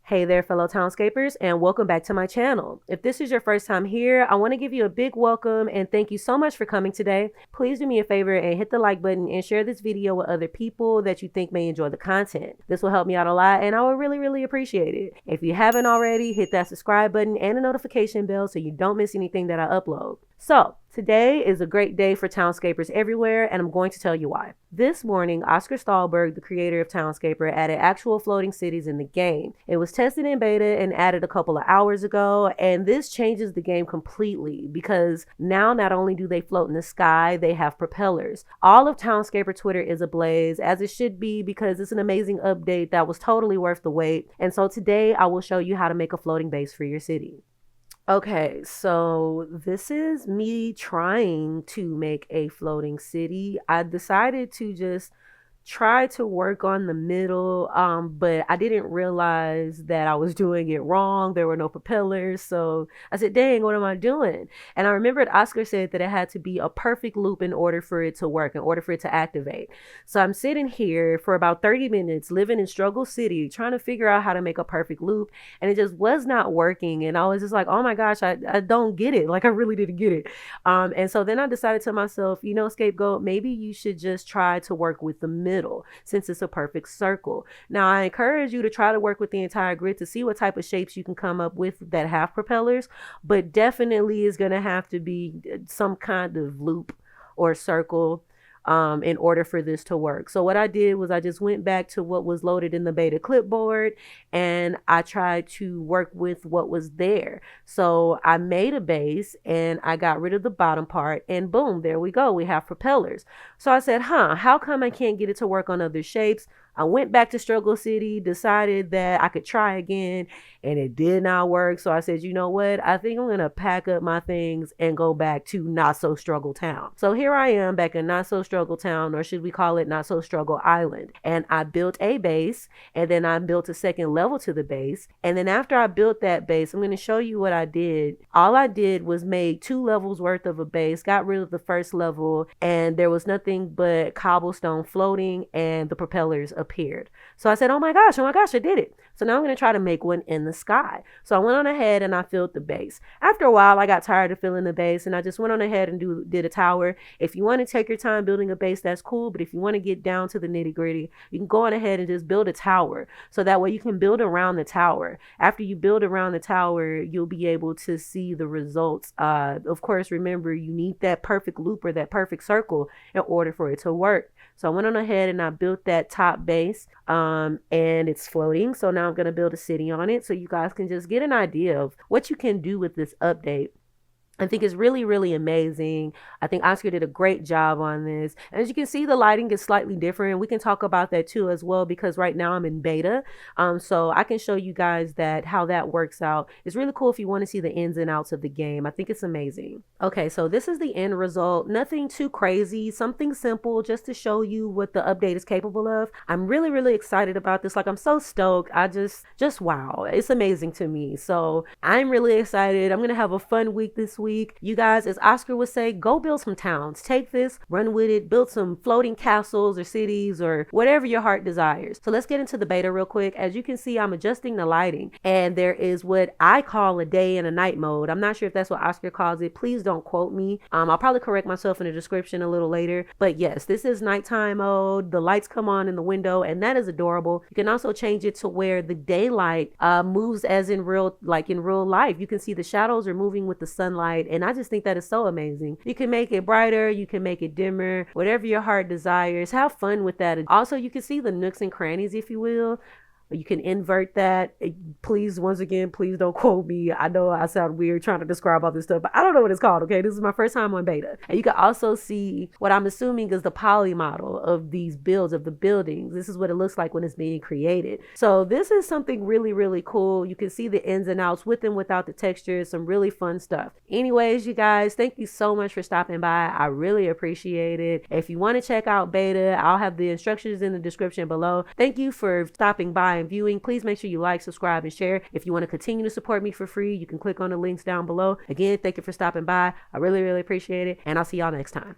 Hey there, fellow Townscapers, and welcome back to my channel. If this is your first time here, I want to give you a big welcome and thank you so much for coming today. Please do me a favor and hit the like button and share this video with other people that you think may enjoy the content. This will help me out a lot and I would really appreciate it. If you haven't already, hit that subscribe button and the notification bell so you don't miss anything that I upload. So, today is a great day for Townscapers everywhere, and I'm going to tell you why. This morning, Oscar Stahlberg, the creator of Townscaper, added actual floating cities in the game. It was tested in beta and added a couple of hours ago, and this changes the game completely because now not only do they float in the sky, they have propellers. All of Townscaper Twitter is ablaze, as it should be, because it's an amazing update that was totally worth the wait. And so today, I will show you how to make a floating base for your city. Okay, so this is me trying to make a floating city. I decided to just try to work on the middle, but I didn't realize that I was doing it wrong. There were no propellers, so I said, dang, what am I doing? And I remembered Oscar said that it had to be a perfect loop in order for it to work, in order for it to activate. So I'm sitting here for about 30 minutes living in Struggle City trying to figure out how to make a perfect loop, and it just was not working. And I was just like, oh my gosh, I don't get it. Like, I really didn't get it. And so then I decided to myself, you know, ScapeGoat, maybe you should just try to work with the middle since it's a perfect circle. Now, I encourage you to try to work with the entire grid to see what type of shapes you can come up with that have propellers, but definitely is going to have to be some kind of loop or circle in order for this to work. So what I did was I just went back to what was loaded in the beta clipboard and I tried to work with what was there. So I made a base and I got rid of the bottom part and boom, there we go. We have propellers. So I said, how come I can't get it to work on other shapes? I went back to Struggle City, decided that I could try again, and it did not work. So I said, you know what? I think I'm going to pack up my things and go back to Not So Struggle Town. So here I am back in Not So Struggle Town, or should we call it Not So Struggle Island. And I built a base, and then I built a second level to the base. And then after I built that base, I'm going to show you what I did. All I did was made 2 levels worth of a base, got rid of the first level, and there was nothing but cobblestone floating and the propellers appeared. So I said, oh my gosh, I did it. So now I'm going to try to make one in the sky. So I went on ahead and I filled the base. After a while, I got tired of filling the base and I just went on ahead and did a tower. If you want to take your time building a base, that's cool. But if you want to get down to the nitty gritty, you can go on ahead and just build a tower. So that way you can build around the tower. After you build around the tower, you'll be able to see the results. Of course, remember, you need that perfect loop or that perfect circle in order for it to work. So I went on ahead and I built that top base and it's floating. So now I'm going to build a city on it so you guys can just get an idea of what you can do with this update. I think it's really amazing. I think Oscar did a great job on this. And as you can see, the lighting is slightly different. We can talk about that too as well, because right now I'm in beta. So I can show you guys that how that works out. It's really cool if you want to see the ins and outs of the game. I think it's amazing. Okay, so this is the end result. Nothing too crazy, something simple just to show you what the update is capable of. I'm really excited about this. Like, I'm so stoked. I just wow. It's amazing to me. So I'm really excited. I'm going to have a fun week this week. You guys, as Oscar would say, go build some towns. Take this, run with it, build some floating castles or cities or whatever your heart desires. So let's get into the beta real quick. As you can see, I'm adjusting the lighting and there is what I call a day and a night mode. I'm not sure if that's what Oscar calls it. Please don't quote me. I'll probably correct myself in the description a little later. But yes, this is nighttime mode. The lights come on in the window and that is adorable. You can also change it to where the daylight moves as in real life. You can see the shadows are moving with the sunlight. And I just think that is so amazing. You can make it brighter, you can make it dimmer, whatever your heart desires. Have fun with that. Also, you can see the nooks and crannies, if you will. You can invert that. Please, once again, please don't quote me. I know I sound weird trying to describe all this stuff, but I don't know what it's called, okay? This is my first time on beta. And you can also see what I'm assuming is the poly model of these builds of the buildings. This is what it looks like when it's being created. So this is something really cool. You can see the ins and outs with and without the textures, some really fun stuff. Anyways, you guys, thank you so much for stopping by. I really appreciate it. If you want to check out beta, I'll have the instructions in the description below. Thank you for stopping by and viewing. Please make sure you like, subscribe, and share. If you want to continue to support me for free, you can click on the links down below. Again, thank you for stopping by. I really appreciate it, and I'll see y'all next time.